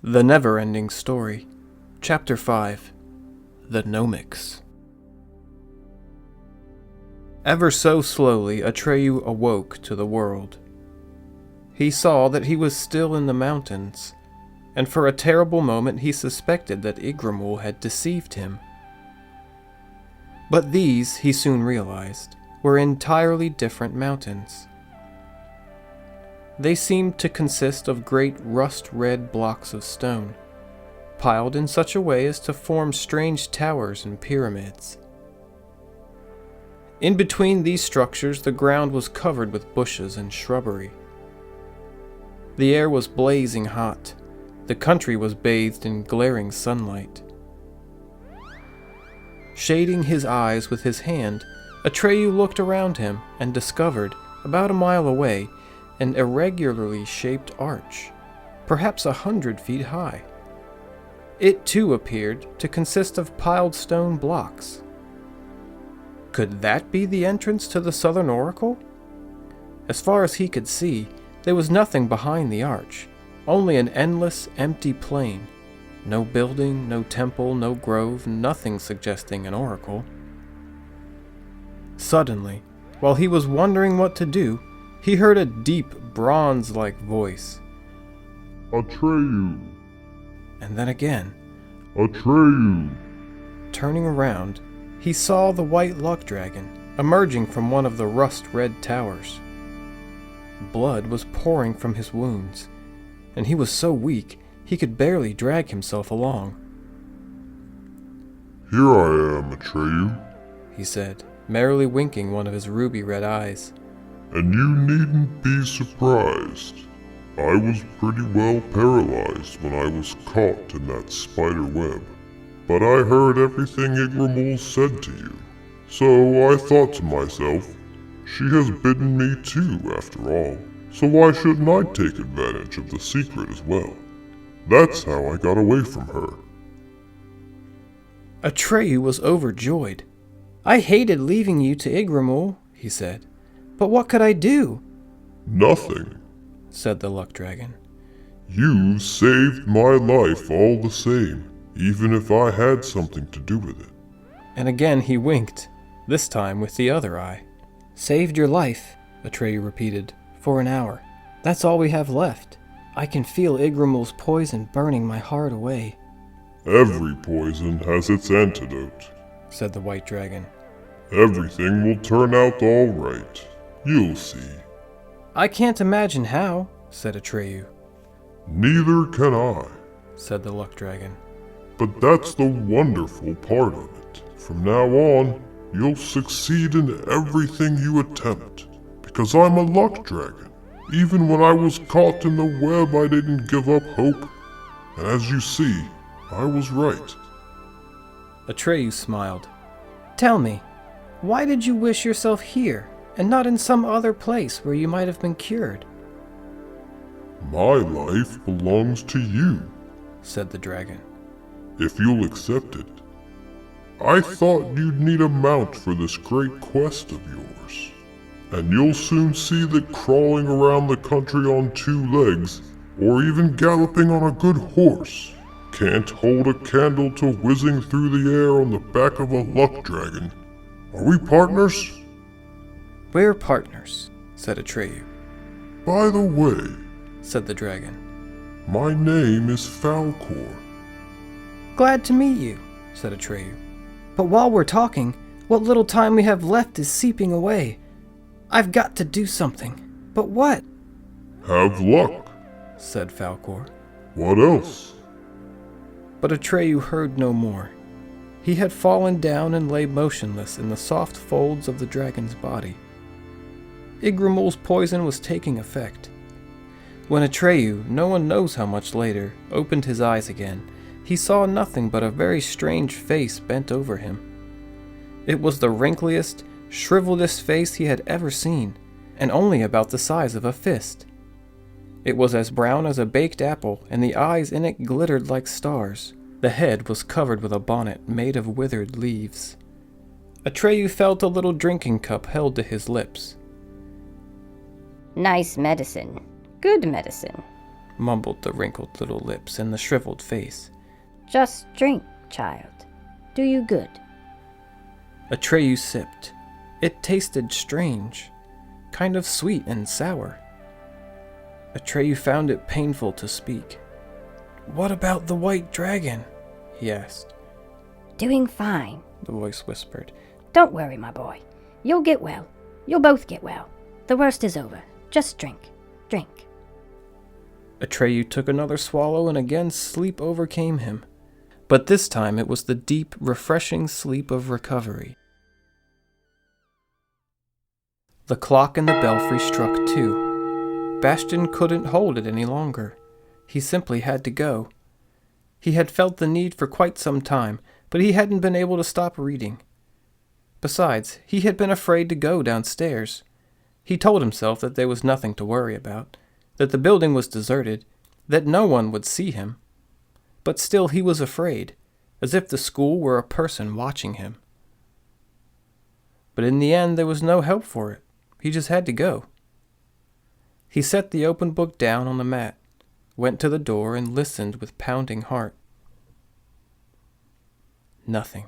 The Neverending Story, Chapter 5, The Gnomics. Ever so slowly, Atreyu awoke to the world. He saw that he was still in the mountains, and for a terrible moment he suspected that Eärendil had deceived him. But these, he soon realized, were entirely different mountains. They seemed to consist of great rust-red blocks of stone, piled in such a way as to form strange towers and pyramids. In between these structures, the ground was covered with bushes and shrubbery. The air was blazing hot. The country was bathed in glaring sunlight. Shading his eyes with his hand, Atreyu looked around him and discovered, about a mile away, an irregularly shaped arch, perhaps 100 feet high. It too appeared to consist of piled stone blocks. Could that be the entrance to the Southern Oracle? As far as he could see, there was nothing behind the arch, only an endless, empty plain. No building, no temple, no grove, nothing suggesting an oracle. Suddenly, while he was wondering what to do, he heard a deep, bronze-like voice. Atreyu! And then again. Atreyu! Turning around, he saw the white luck dragon emerging from one of the rust-red towers. Blood was pouring from his wounds, and he was so weak he could barely drag himself along. Here I am, Atreyu, he said, merrily winking one of his ruby-red eyes. And you needn't be surprised. I was pretty well paralyzed when I was caught in that spider web. But I heard everything Eärendil said to you. So I thought to myself, she has bitten me too, after all. So why shouldn't I take advantage of the secret as well? That's how I got away from her. Atreyu was overjoyed. I hated leaving you to Eärendil, he said. But what could I do? Nothing, said the luck dragon. You saved my life all the same, even if I had something to do with it. And again he winked, this time with the other eye. Saved your life, Atreyu repeated, for an hour. That's all we have left. I can feel Eärendil's poison burning my heart away. Every poison has its antidote, said the white dragon. Everything will turn out all right. You'll see. I can't imagine how, said Atreyu. Neither can I, said the luck dragon. But that's the wonderful part of it. From now on, you'll succeed in everything you attempt, because I'm a luck dragon. Even when I was caught in the web, I didn't give up hope. And as you see, I was right. Atreyu smiled. Tell me, why did you wish yourself here, and not in some other place where you might have been cured? My life belongs to you, said the dragon. If you'll accept it. I thought you'd need a mount for this great quest of yours. And you'll soon see that crawling around the country on 2 legs, or even galloping on a good horse, can't hold a candle to whizzing through the air on the back of a luck dragon. Are we partners? We're partners, said Atreyu. By the way, said the dragon, my name is Falkor. Glad to meet you, said Atreyu. But while we're talking, what little time we have left is seeping away. I've got to do something. But what? Have luck, said Falkor. What else? But Atreyu heard no more. He had fallen down and lay motionless in the soft folds of the dragon's body. Eärendil's poison was taking effect. When Atreyu, no one knows how much later, opened his eyes again, he saw nothing but a very strange face bent over him. It was the wrinkliest, shriveledest face he had ever seen, and only about the size of a fist. It was as brown as a baked apple, and the eyes in it glittered like stars. The head was covered with a bonnet made of withered leaves. Atreyu felt a little drinking cup held to his lips. Nice medicine. Good medicine, mumbled the wrinkled little lips and the shriveled face. Just drink, child. Do you good. Atreyu sipped. It tasted strange, kind of sweet and sour. Atreyu found it painful to speak. "What about the white dragon?" he asked. Doing fine, The voice whispered. Don't worry, my boy. You'll get well. You'll both get well. The worst is over. Just drink. Drink. Atreyu took another swallow and again sleep overcame him. But this time it was the deep, refreshing sleep of recovery. The clock in the belfry struck 2. Bastian couldn't hold it any longer. He simply had to go. He had felt the need for quite some time, but he hadn't been able to stop reading. Besides, he had been afraid to go downstairs. He told himself that there was nothing to worry about, that the building was deserted, that no one would see him. But still he was afraid, as if the school were a person watching him. But in the end there was no help for it. He just had to go. He set the open book down on the mat, went to the door and listened with pounding heart. Nothing.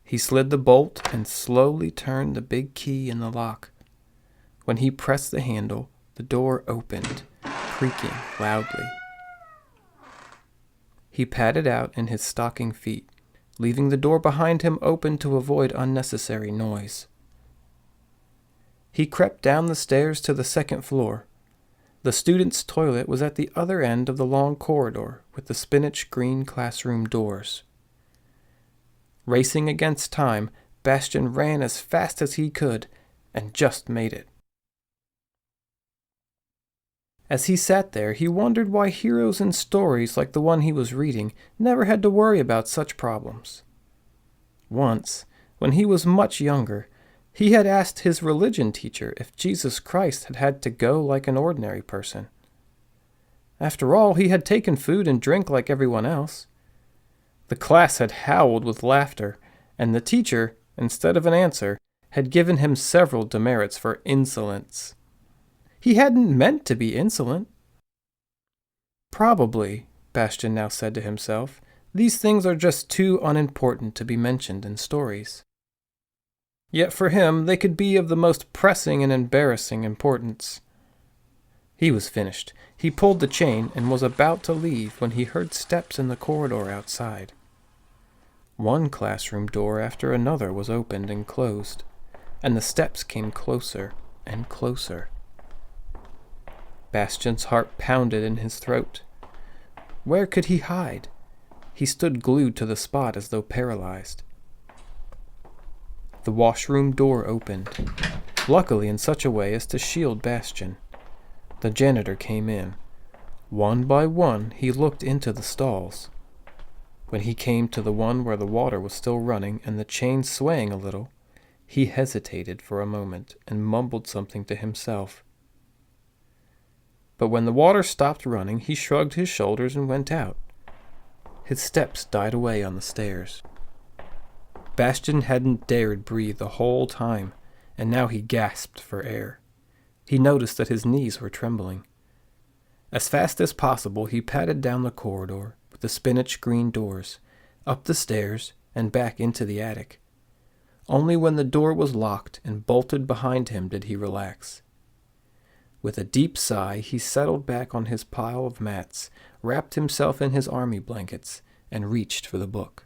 He slid the bolt and slowly turned the big key in the lock. When he pressed the handle, the door opened, creaking loudly. He padded out in his stocking feet, leaving the door behind him open to avoid unnecessary noise. He crept down the stairs to the second floor. The student's toilet was at the other end of the long corridor with the spinach green classroom doors. Racing against time, Bastian ran as fast as he could and just made it. As he sat there, he wondered why heroes in stories like the one he was reading never had to worry about such problems. Once, when he was much younger, he had asked his religion teacher if Jesus Christ had had to go like an ordinary person. After all, he had taken food and drink like everyone else. The class had howled with laughter, and the teacher, instead of an answer, had given him several demerits for insolence. He hadn't meant to be insolent. Probably, Bastian now said to himself, these things are just too unimportant to be mentioned in stories. Yet for him they could be of the most pressing and embarrassing importance. He was finished. He pulled the chain and was about to leave when he heard steps in the corridor outside. One classroom door after another was opened and closed, and the steps came closer and closer. Bastian's heart pounded in his throat. Where could he hide? He stood glued to the spot as though paralyzed. The washroom door opened, luckily in such a way as to shield Bastian. The janitor came in. One by one he looked into the stalls. When he came to the one where the water was still running and the chain swaying a little, he hesitated for a moment and mumbled something to himself. But when the water stopped running, he shrugged his shoulders and went out. His steps died away on the stairs. Bastian hadn't dared breathe the whole time, and now he gasped for air. He noticed that his knees were trembling. As fast as possible, he padded down the corridor with the spinach green doors, up the stairs, and back into the attic. Only when the door was locked and bolted behind him did he relax. With a deep sigh, he settled back on his pile of mats, wrapped himself in his army blankets, and reached for the book.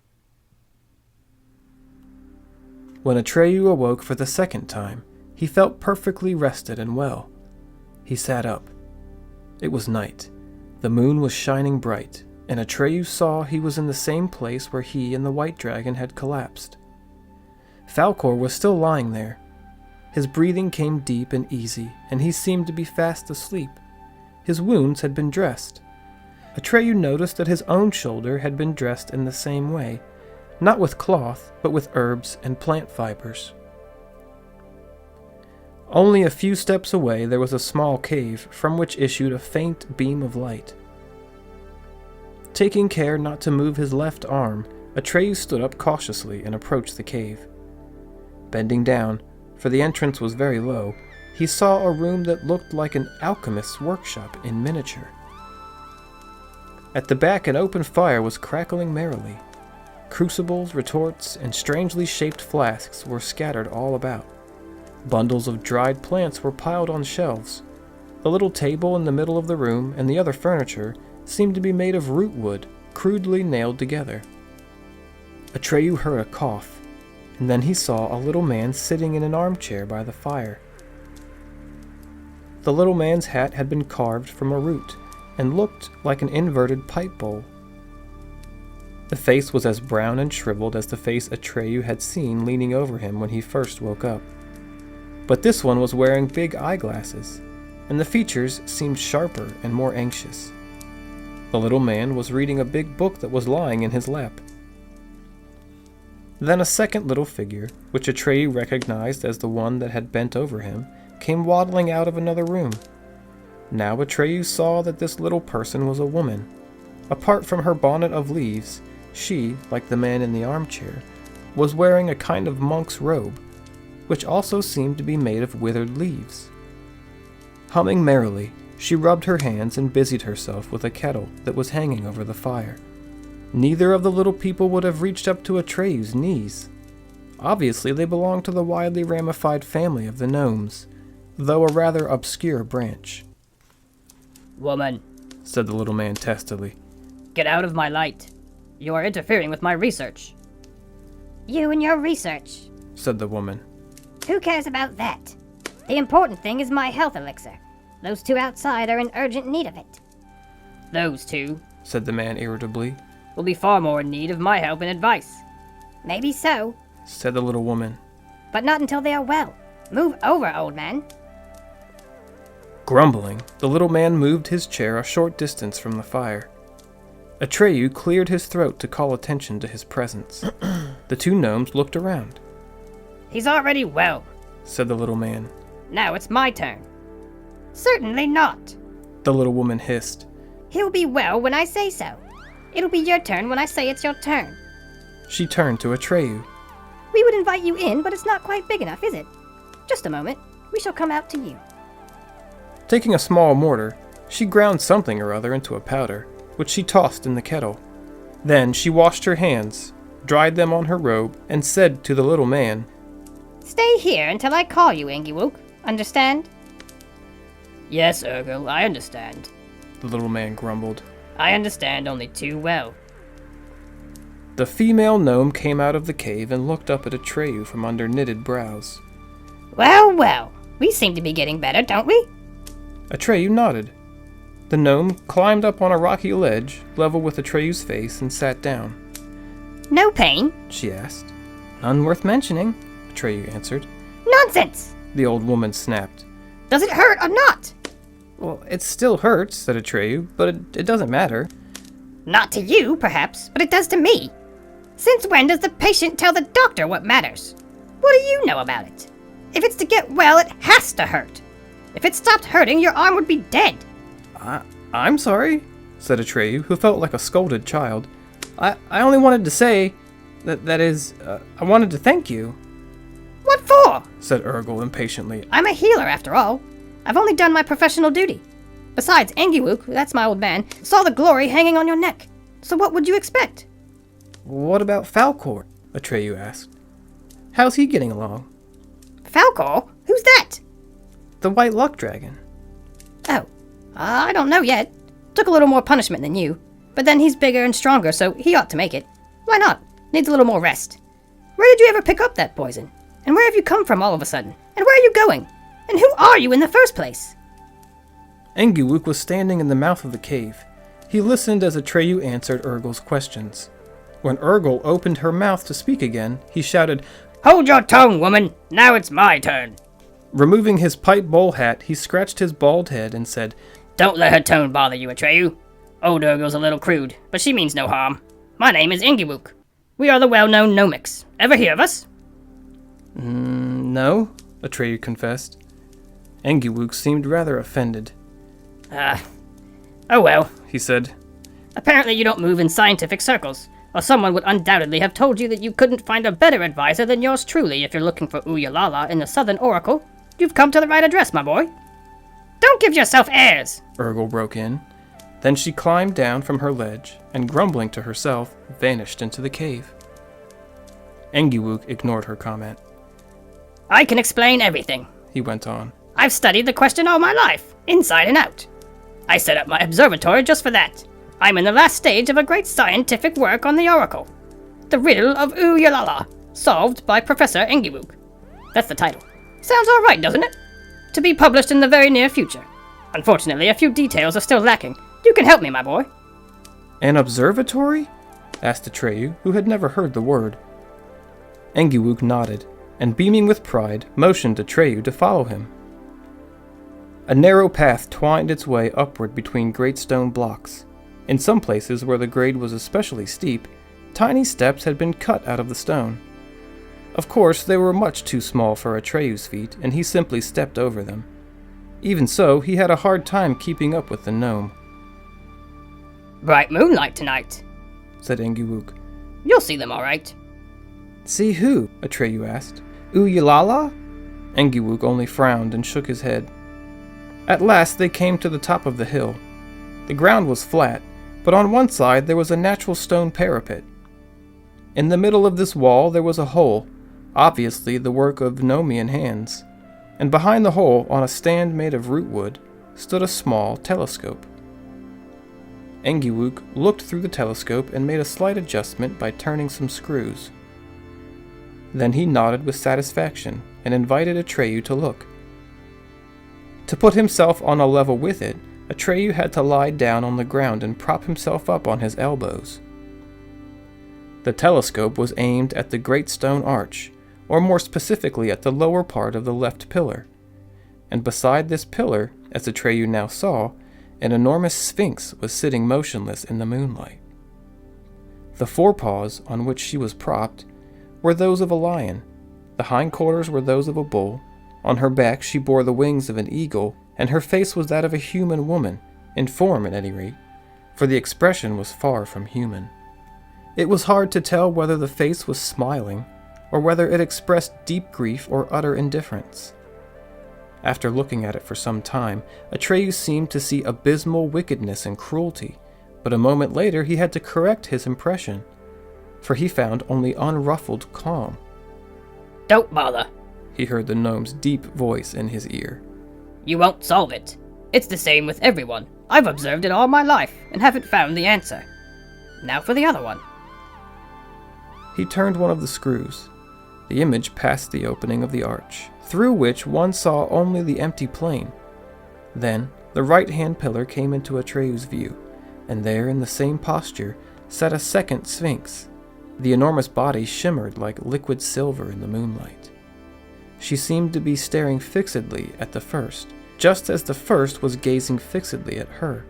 When Atreyu awoke for the second time, he felt perfectly rested and well. He sat up. It was night. The moon was shining bright, and Atreyu saw he was in the same place where he and the white dragon had collapsed. Falkor was still lying there. His breathing came deep and easy, and he seemed to be fast asleep. His wounds had been dressed. Atreyu noticed that his own shoulder had been dressed in the same way, not with cloth, but with herbs and plant fibers. Only a few steps away there was a small cave from which issued a faint beam of light. Taking care not to move his left arm, Atreyu stood up cautiously and approached the cave. Bending down, for the entrance was very low, he saw a room that looked like an alchemist's workshop in miniature. At the back, an open fire was crackling merrily. Crucibles, retorts, and strangely shaped flasks were scattered all about. Bundles of dried plants were piled on shelves. The little table in the middle of the room and the other furniture seemed to be made of root wood, crudely nailed together. Atreyu heard a cough, and then he saw a little man sitting in an armchair by the fire. The little man's hat had been carved from a root, and looked like an inverted pipe bowl. The face was as brown and shriveled as the face Atreyu had seen leaning over him when he first woke up. But this one was wearing big eyeglasses, and the features seemed sharper and more anxious. The little man was reading a big book that was lying in his lap. Then a second little figure, which Atreyu recognized as the one that had bent over him, came waddling out of another room. Now Atreyu saw that this little person was a woman. Apart from her bonnet of leaves, she, like the man in the armchair, was wearing a kind of monk's robe, which also seemed to be made of withered leaves. Humming merrily, she rubbed her hands and busied herself with a kettle that was hanging over the fire. Neither of the little people would have reached up to Atreyu's knees. Obviously, they belonged to the widely ramified family of the gnomes, though a rather obscure branch. "Woman," said the little man testily. "get out of my light. You are interfering with my research." You and your research. Said the woman. Who cares about that? The important thing is my health elixir. Those two outside are in urgent need of it. "Those two," said the man irritably. "will be far more in need of my help and advice." Maybe so, Said the little woman. but not until they are well. Move over, old man. Grumbling, the little man moved his chair a short distance from the fire. Atreyu cleared his throat to call attention to his presence. The two gnomes looked around. "He's already well. Said the little man. Now it's my turn." Certainly not. The little woman hissed. He'll be well when I say so. It'll be your turn when I say it's your turn. She turned to Atreyu. We would invite you in, but it's not quite big enough, is it? Just a moment. We shall come out to you. Taking a small mortar, she ground something or other into a powder, which she tossed in the kettle. Then she washed her hands, dried them on her robe, and said to the little man, Stay here until I call you, Engiwook. Understand? "Yes, Eärendil, I understand. the little man grumbled. I understand only too well." The female gnome came out of the cave and looked up at Atreyu from under knitted brows. Well, well. We seem to be getting better, don't we? Atreyu nodded. The gnome climbed up on a rocky ledge, level with Atreyu's face, and sat down. No pain? She asked. None worth mentioning, Atreyu answered. Nonsense! The old woman snapped. Does it hurt or not? Well, it still hurts, said Atreyu, but it doesn't matter. Not to you, perhaps, but it does to me. Since when does the patient tell the doctor what matters? What do you know about it? If it's to get well, it has to hurt. If it stopped hurting, your arm would be dead. I'm sorry, said Atreyu, who felt like a scolded child. I only wanted to say, I wanted to thank you. What for? Said Eärendil impatiently. I'm a healer, after all. I've only done my professional duty. Besides, Engiwook, that's my old man, saw the glory hanging on your neck. So what would you expect? What about Falcor? Atreyu asked. How's he getting along? Falcor? Who's that? The White Luck Dragon. Oh, I don't know yet. Took a little more punishment than you. But then he's bigger and stronger, so he ought to make it. Why not? Needs a little more rest. Where did you ever pick up that poison? And where have you come from all of a sudden? And where are you going? And who are you in the first place? Engiwook was standing in the mouth of the cave. He listened as Atreyu answered Eärendil's questions. When Eärendil opened her mouth to speak again, he shouted, "Hold your tongue, woman! Now it's my turn!" Removing his pipe bowl hat, he scratched his bald head and said, "Don't let her tone bother you, Atreyu. Old Eärendil's a little crude, but she means no harm. My name is Engiwook. We are the well-known Gnomics. Ever hear of us?" No, Atreyu confessed. Engiwook seemed rather offended. Oh well, He said, apparently you don't move in scientific circles, or someone would undoubtedly have told you that you couldn't find a better advisor than yours truly if you're looking for Uyalala in the Southern Oracle. You've come to the right address, my boy. Don't give yourself airs. Urgle broke in. Then she climbed down from her ledge and, grumbling to herself, vanished into the cave. Engiwook ignored her comment. I can explain everything. He went on. I've studied the question all my life, inside and out. I set up my observatory just for that. I'm in the last stage of a great scientific work on the oracle. The riddle of Eärendil, solved by Professor Engiwook. That's the title. Sounds alright, doesn't it? To be published in the very near future. Unfortunately, a few details are still lacking. You can help me, my boy. An observatory? Asked Atreyu, who had never heard the word. Engiwook nodded, and beaming with pride, motioned Atreyu to follow him. A narrow path twined its way upward between great stone blocks. In some places where the grade was especially steep, tiny steps had been cut out of the stone. Of course, they were much too small for Atreyu's feet, and he simply stepped over them. Even so, he had a hard time keeping up with the gnome. Bright moonlight tonight, said Engiwook. You'll see them all right. See who? Atreyu asked. Eärendil? Engiwook only frowned and shook his head. At last they came to the top of the hill. The ground was flat, but on one side there was a natural stone parapet. In the middle of this wall there was a hole, obviously the work of Gnomian hands, and behind the hole, on a stand made of rootwood, stood a small telescope. Engiwook looked through the telescope and made a slight adjustment by turning some screws. Then he nodded with satisfaction and invited Atreyu to look. To put himself on a level with it, Atreyu had to lie down on the ground and prop himself up on his elbows. The telescope was aimed at the great stone arch, or more specifically at the lower part of the left pillar, and beside this pillar, as Atreyu now saw, an enormous sphinx was sitting motionless in the moonlight. The forepaws on which she was propped were those of a lion, the hindquarters were those of a bull, on her back she bore the wings of an eagle, and her face was that of a human woman, in form at any rate, for the expression was far from human. It was hard to tell whether the face was smiling, or whether it expressed deep grief or utter indifference. After looking at it for some time, Atreyu seemed to see abysmal wickedness and cruelty, but a moment later he had to correct his impression, for he found only unruffled calm. Don't bother, he heard the gnome's deep voice in his ear. You won't solve it. It's the same with everyone. I've observed it all my life and haven't found the answer. Now for the other one. He turned one of the screws. The image passed the opening of the arch, through which one saw only the empty plain. Then the right-hand pillar came into Atreyu's view, and there in the same posture sat a second sphinx. The enormous body shimmered like liquid silver in the moonlight. She seemed to be staring fixedly at the first, just as the first was gazing fixedly at her.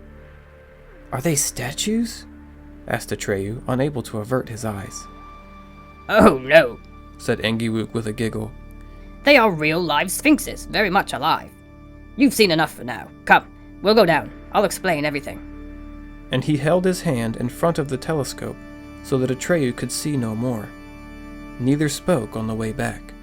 "Are they statues?" asked Atreyu, unable to avert his eyes. Oh no, said Engiwook with a giggle. They are real live sphinxes, very much alive. You've seen enough for now. Come, we'll go down. I'll explain everything. And he held his hand in front of the telescope so that Atreyu could see no more. Neither spoke on the way back.